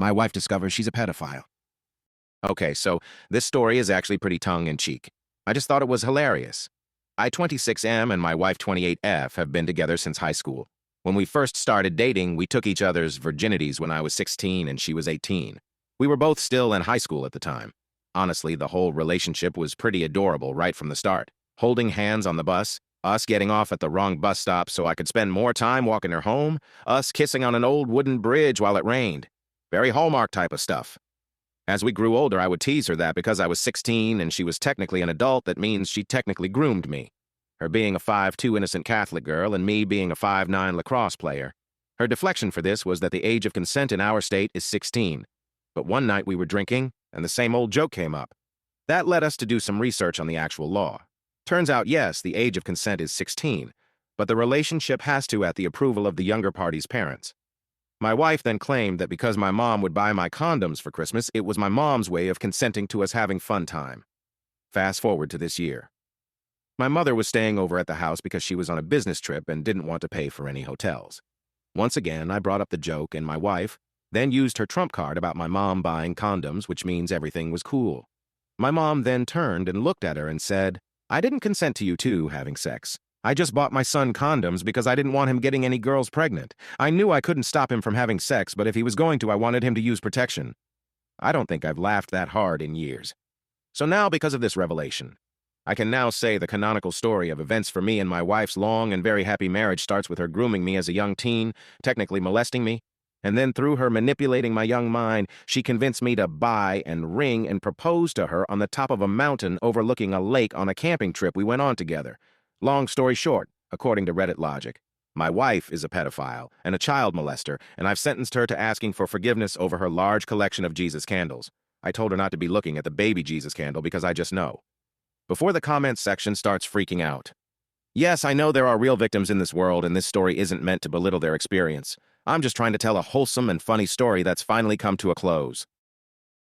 My wife discovers she's a pedophile. Okay, so this story is actually pretty tongue-in-cheek. I just thought it was hilarious. I 26M and my wife 28F have been together since high school. When we first started dating, we took each other's virginities when I was 16 and she was 18. We were both still in high school at the time. Honestly, the whole relationship was pretty adorable right from the start. Holding hands on the bus, us getting off at the wrong bus stop so I could spend more time walking her home, us kissing on an old wooden bridge while it rained. Very Hallmark type of stuff. As we grew older, I would tease her that because I was 16 and she was technically an adult, that means she technically groomed me. Her being a 5'2" innocent Catholic girl and me being a 5'9" lacrosse player. Her deflection for this was that the age of consent in our state is 16. But one night we were drinking, and the same old joke came up. That led us to do some research on the actual law. Turns out, yes, the age of consent is 16, but the relationship has to at the approval of the younger party's parents. My wife then claimed that because my mom would buy my condoms for Christmas, it was my mom's way of consenting to us having fun time. Fast forward to this year. My mother was staying over at the house because she was on a business trip and didn't want to pay for any hotels. Once again, I brought up the joke, and my wife then used her trump card about my mom buying condoms, which means everything was cool. My mom then turned and looked at her and said, "I didn't consent to you two having sex. I just bought my son condoms because I didn't want him getting any girls pregnant. I knew I couldn't stop him from having sex, but if he was going to, I wanted him to use protection." I don't think I've laughed that hard in years. So now, because of this revelation, I can now say the canonical story of events for me and my wife's long and very happy marriage starts with her grooming me as a young teen, technically molesting me, and then through her manipulating my young mind, she convinced me to buy and ring and propose to her on the top of a mountain overlooking a lake on a camping trip we went on together. Long story short, according to Reddit logic, my wife is a pedophile and a child molester, and I've sentenced her to asking for forgiveness over her large collection of Jesus candles. I told her not to be looking at the baby Jesus candle because I just know. Before the comments section starts freaking out. Yes, I know there are real victims in this world, and this story isn't meant to belittle their experience. I'm just trying to tell a wholesome and funny story that's finally come to a close.